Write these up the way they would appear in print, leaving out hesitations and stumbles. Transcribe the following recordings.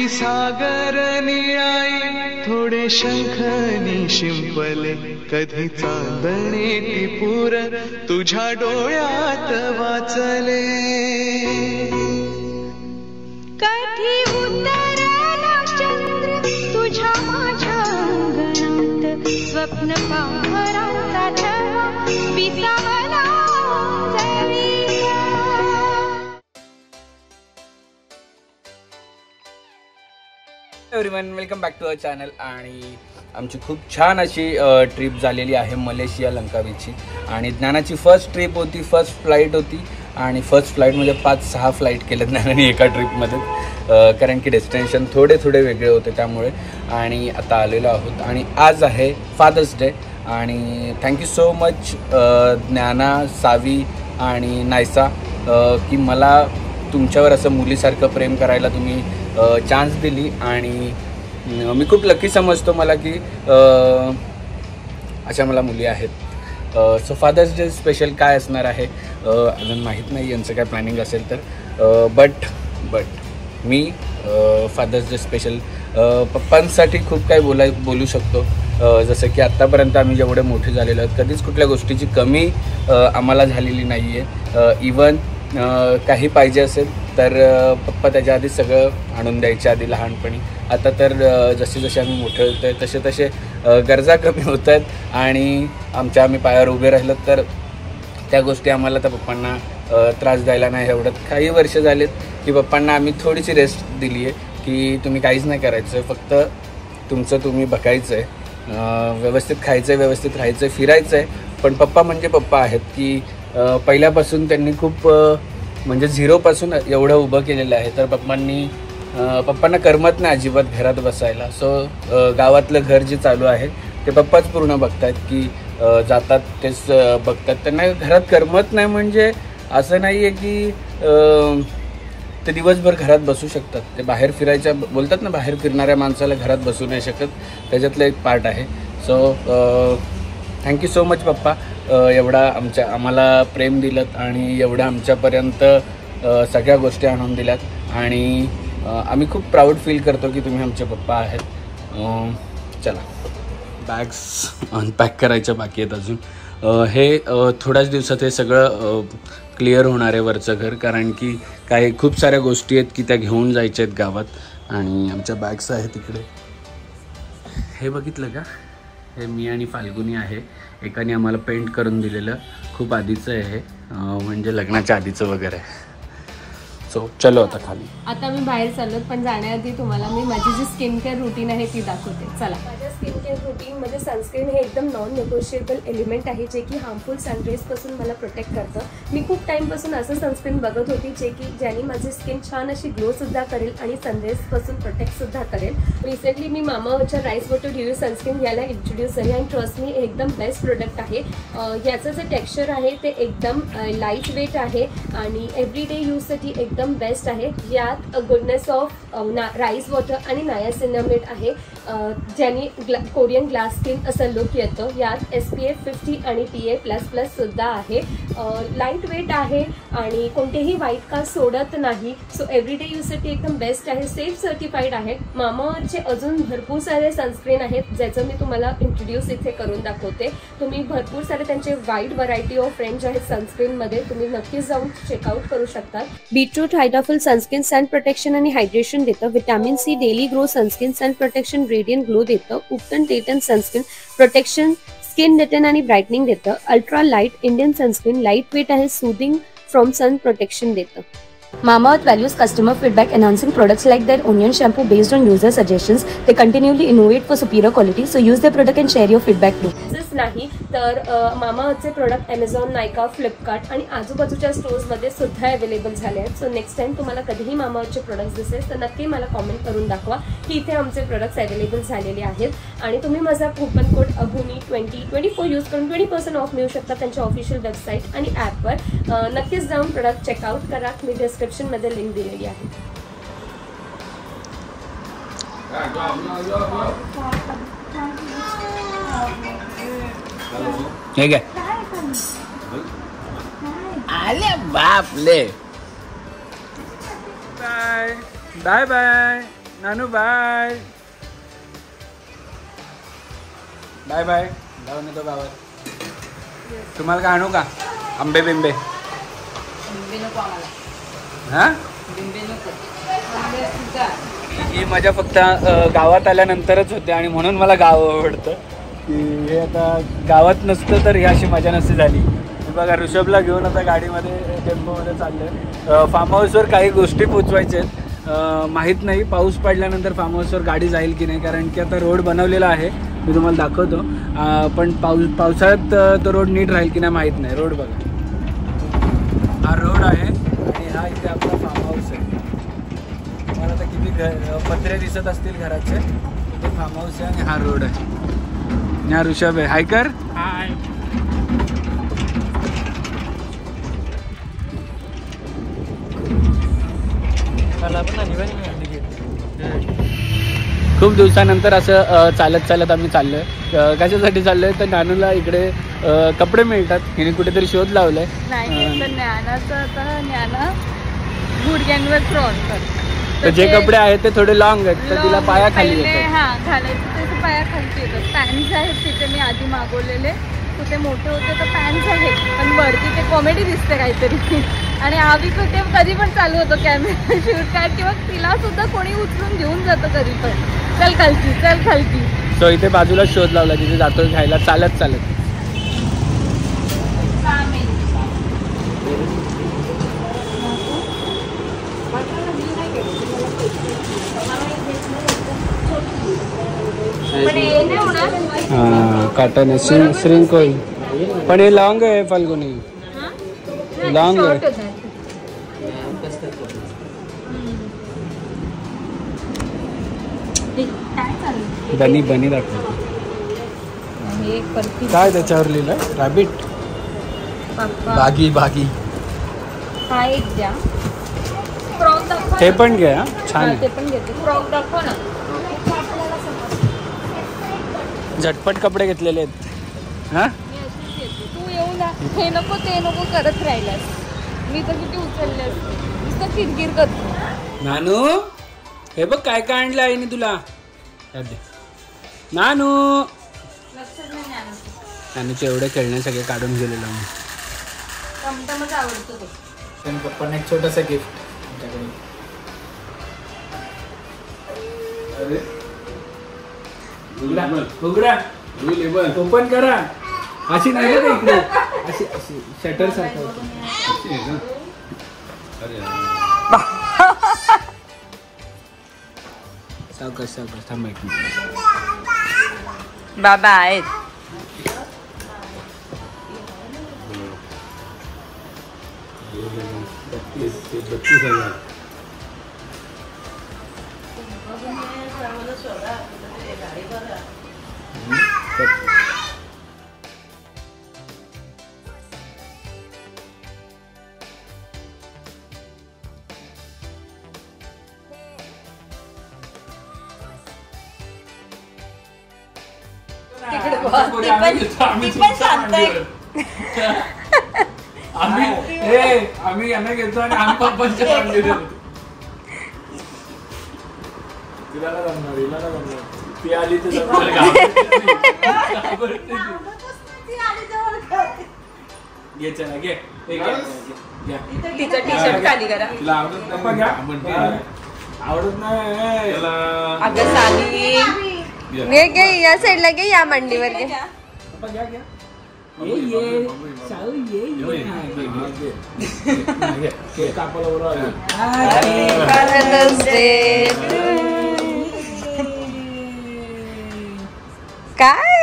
सागर निळाई थोडे शंखनी शिंपले, कधी चांदणे टिपूर तुझ्या डोळ्यात वाचले. कधी उतरला चंद्र तुझ्या माझ्या अंगणात, स्वप्न पांघराचा छळा विसावला जळीला. Everyone, welcome back to our channel. आणि आमची खूप छान अशी ट्रिप झालेली आहे मलेशिया लंका बीचची. आणि ज्ञानाची फर्स्ट ट्रिप होती, फर्स्ट फ्लाईट होती. आणि फर्स्ट फ्लाईटमध्ये 5-6 फ्लाईट केले ज्ञानाने एका ट्रिपमध्ये, कारण की डेस्टिनेशन थोडे वेगळे होते त्यामुळे. आणि आता आलेलो आहोत आणि आज आहे फादर्स डे. आणि थँक्यू सो मच ज्ञाना, सावी आणि नायसा की मला तुमच्यावर असं मुलीसारखं प्रेम करायला तुम्ही चान्स दिली. आणि मी खूप लकी समजतो मला की अशा मला मुली आहेत. सो फादर्स डे स्पेशल काय असणार आहे अजून माहीत नाही, यांचं काय प्लॅनिंग असेल तर. बट मी फादर्स डे स्पेशल पप्पांसाठी खूप काही बोलू शकतो. जसं की आत्तापर्यंत आम्ही जेवढे मोठे झालेलो आहोत, कधीच कुठल्या गोष्टीची कमी आम्हाला झालेली नाही आहे. इवन काही पाहिजे असेल तर पप्पा त्याच्या आधी सगळं आणून द्यायच्या आधी लहानपणी. आता तर जसे आम्ही मोठे होतो आहे तसे गरजा कमी होत आहेत. आणि आम्ही पायावर उभे राहिलो तर त्या गोष्टी आम्हाला त्या पप्पांना त्रास द्यायला नाही आवडत. काही वर्ष झालेत की पप्पांना आम्ही थोडीशी रेस्ट दिली आहे की तुम्ही काहीच नाही करायचं आहे, फक्त तुमचं तुम्ही बघायचं आहे, व्यवस्थित खायचं आहे, व्यवस्थित राहायचं आहे, फिरायचं आहे. पण पप्पा म्हणजे पप्पा आहेत की पहिल्यापासून त्यांनी खूप म्हणजे झिरोपासून एवढं उभं केलेलं आहे. तर पप्पांना करमत नाही अजिबात घरात बसायला. सो गावातलं घर जे चालू आहे ते पप्पाच पूर्ण बघतात की जातात तेच बघतात. त्यांना घरात करमत नाही म्हणजे असं नाही आहे की ते दिवसभर घरात बसू शकतात. ते बाहेर फिरायच्या बोलतात ना, बाहेर फिरणाऱ्या माणसाला घरात बसू नाही शकत, त्याच्यातलं एक पार्ट आहे. सो थँक्यू सो मच पप्पा, एवढा आम्हाला प्रेम दिलं आणि एवढं आमच्यापर्यंत सगळ्या गोष्टी आणून दिल्यात. आणि आम्ही खूप प्राऊड फील करतो की तुम्ही आमचे पप्पा आहेत. चला, बॅग्स अनपॅक करायच्या बाकी आहेत अजून. हे थोड्याच दिवसात हे सगळं क्लिअर होणार आहे वरचं घर, कारण की काही खूप साऱ्या गोष्टी आहेत की त्या घेऊन जायच्या आहेत गावात. आणि आमच्या बॅग्स आहेत तिकडे. हे बघितलं का, हे मी आणि फाल्गुनी आहे. एकाने आम्हाला पेंट करून दिलेलं, खूप आधीचं आहे हे, म्हणजे लग्नाच्या आधीचं वगैरे. सो चलो आता खाली. आता मी बाहेर चाललो, पण जाण्याआधी तुम्हाला मी माझी जी स्किन केअर रुटीन आहे ती दाखवते. चला. माझ्या स्किन केअर रुटीनमध्ये सनस्क्रीन हे एकदम नॉन निगोशिएबल एलिमेंट आहे, जे की हार्मफुल सनरेजपासून मला प्रोटेक्ट करतं. मी खूप टाईमपासून असं सनस्क्रीन बघत होती ज्याने माझी स्किन छान अशी ग्लोसुद्धा करेल आणि सनरेजपासून प्रोटेक्टसुद्धा करेल. रिसेंटली मी मामाअर्थच्या राईस वॉटर ड्यू सनस्क्रीन याला इंट्रोड्यूस झाली आणि ट्रस्ट मी एकदम बेस्ट प्रोडक्ट आहे. याचं जे टेक्स्चर आहे ते एकदम लाईट वेट आहे आणि एव्हरीडे यूजसाठी एकदम बेस्ट आहे. यात गुडनेस ऑफ राईस वॉटर आणि नायासिनामेड आहे, ज्याने कोरियन ग्लास स्किन असं लुक येतं. यात SPF 50 आणि PA++ सुद्धा आहे. लाईट वेट आहे आणि कोणतेही व्हाईट कास्ट सोडत नाही. सो एव्हरीडे यूजसाठी एकदम बेस्ट आहे. सेफ सर्टिफाईड आहे. मामाअर्थचे अजून भरपूर सारे सनस्क्रीन आहेत, ज्याचं मी तुम्हाला इंट्रोड्यूस इथे करून दाखवते. तुम्ही भरपूर सारे त्यांचे वाईड व्हरायटी ऑफ रेंज आहेत सनस्क्रीनमध्ये, तुम्ही नक्कीच जाऊन चेकआउट करू शकता. Beetroot hydraful sunscreen sun protection आणि हायड्रेशन देतं. Vitamin C daily glow sunscreen sun protection radiant glow देतं. Ubtan detan sunscreen protection skin detan आणि ब्राईटनिंग देतं. Ultra light Indian sunscreen light weight आहे, सूदिंग फ्रॉम सन प्रोटेक्शन देतं. Mamaearth values customer feedback, enhancing products like their onion shampoo based on user suggestions. They continually innovate for superior quality, so use their product and share your feedback too. नाही तर मामाअर्थचे product Amazon, नायका, Flipkart आणि आजूबाजूच्या स्टोर्समध्ये सुद्धा available झाले आहेत. So next time तुम्हाला कधीही मामाअर्थचे प्रोडक्ट्स दिसेल तर नक्की मला कॉमेंट करून दाखवा की इथे आमचे प्रोडक्ट्स अवेलेबल झालेले आहेत. आणि तुम्ही माझा कुपन कोड अभूनी 2024 यूज करून 20% ऑफ मिळू शकता त्यांच्या ऑफिशियल वेबसाईट आणि ॲपवर. नक्कीच जाऊन प्रोडक्ट चेकआउट करा. मी डिस्क्रिप्शनमध्ये लिंक दिलेली आहे. ठीक आहे, आले बापले. Bye bye bye. नानू बाय बाय बाय. जाऊन येतो गावात. तुम्हाला काय आणू का? आंबे बिंबे? हा ही मजा फक्त गावात आल्यानंतरच होते आणि म्हणून मला गाव आवडतं. की हे आता गावात नसतं तर ही अशी मजा नसती झाली. बघा ऋषभला घेऊन आता गाडीमध्ये टेम्पोमध्ये चाललोय. फार्म हाऊसवर काही गोष्टी पोचवायच्या आहेत. माहीत नाही पाऊस पडल्यानंतर फार्म हाऊसवर गाडी जाईल की नाही, कारण की आता रोड बनवलेला आहे, मी तुम्हाला दाखवतो. पण पावसाळ्यात तो रोड नीट राहील की नाही माहीत नाही. रोड बघा, हा रोड आहे आणि हा इथे आपला फार्म हाऊस आहे. तुम्हाला आता किती पत्रे दिसत असतील घराचे. इथे फार्म हाऊस आहे आणि हा रोड आहे. आणि हा ऋषभ आहे. हाय कर. हाय. खूप दिवसानंतर असं चालत चालत आम्ही चाललोय. कशासाठी चाललोय तर नानूला इकडे कपडे मिळतात. हिने कुठेतरी शोध लावलाय. नाही तर ज्ञानाचं आता ज्ञाना गुडघ्यांवर क्रॉस करतात. तर जे कपडे आहेत ते थोडे लॉंग आहेत तर तिला पाया खाली येतात. हा घालायचं ते पाया खाली येतात. पॅन्ट्स आहेत तिथे मी आधी मागवलेले, कुठे मोठे होते तर पॅन्ट्स आहेत, पण वरती ते कॉमेडी दिसते काहीतरी. आणि आम्ही कुठे कधी पण चालू होतो कॅमेरा शूट काय, किंवा तिला सुद्धा कोणी उचलून घेऊन जातं कधी पण. चल खालती चल खालती. सो इथे बाजूला शोध लावला तिथे जातो घ्यायला चालत चालत. कॉटन आहे श्रिंक होईल, पण हे लॉंग आहे फाल्गुनी, लॉंग आहे. बनी बनी दाखव काय त्याच्यावर लिहिलं. रॅबिट बागी बागी. हा एक द्या. फ्रॉक दाखवा. ते पण घ्या छान ते पण घेते. फ्रॉक दाखवा ना. झटपट कपडे घेतलेले आहेत. हा तू येऊ ना, हे नको ते नको करत राहिलास. मी तर किती उचलले असते. नुसतं किरकिर करतो. नानू हे बघ काय काय आणलं आहे तुला. नानू नानूचे एवढे खेळणे सगळे काढून गेलेलो मी. टमटमच आवडतो तो. पप्पांना एक छोटंसं गिफ्ट आमच्याकडे. उघडा ओपन करा. अशी नाही का इकडे, अशी अशी शटर सारखं. सावकाश सावकाश थांबा एक मिनिट. बाबा आहेत. आम्ही यांना घेतो आणि आम्ही पप्पांच्या आणले देतो. तिला का जमणार, हिला का जमणार. ती आली तर घे चला घे. तिचा टी शर्ट खाली करा. तिला आवडत नाही. घ्या आवडत नाही. अगं साली घे घे या साईडला घे, या मांडीवर घे. घ्या घ्या. ये साऊ ये कापाला बरोबर. काय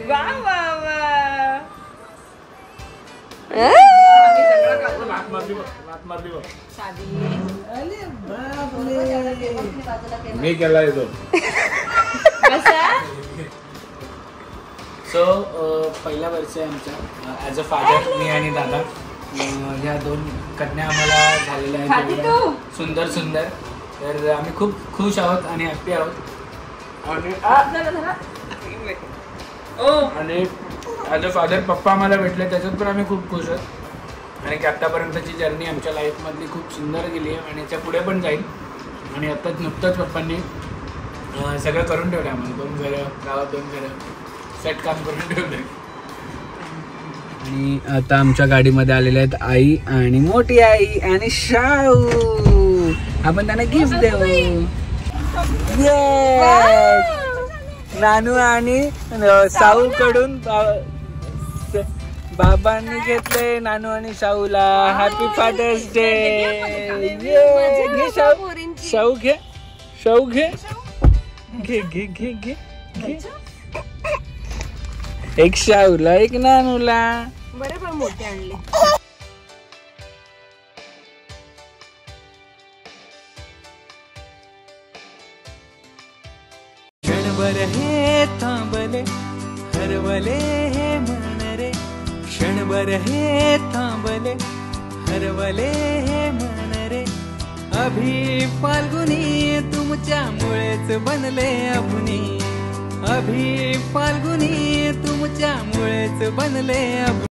वा वा वा. मी केला येतो. सो पहिल्या वर्ष आहे आमच्या ॲज अ फादर. मी आणि दादा ह्या दोन कन्या आम्हाला झालेल्या आहेत सुंदर सुंदर. तर आम्ही खूप खुश आहोत आणि हॅप्पी आहोत. आणि ॲज अ फादर पप्पा आम्हाला भेटले त्याच्यात पण आम्ही खूप खुश आहोत. आणि की आत्तापर्यंतची जर्नी आमच्या लाईफमधली खूप सुंदर गेली आहे आणि याच्या पुढे पण जाईल. आणि आत्ताच नुकतंच पप्पांनी सगळं करून ठेवलं आम्हाला. 2 घरं गावात, 2 घरं सेट काम करून ठेवलं. आणि आता आमच्या गाडीमध्ये आलेले आहेत आई आणि मोठी आई आणि शाहू. आपण त्यांना गिफ्ट देऊ. नानू आणि साऊ कडून बाबांनी घेतले नानू आणि शाहूला. Happy fathers day. घे शाहू घे, शाहू घे, घे घे घे घे घे. एक शाहूला एक नानूला. बरोबर मोठे आणले. क्षणभर हे थांबले हरवले हे मन रे. क्षणभर हे थांबले हरवले हे मन रे. अभि फाल्गुनी तुमच्यामुळेच बनले अभुनी. अभि फाल्गुनी तुमच्यामुळेच बनले अभुनी.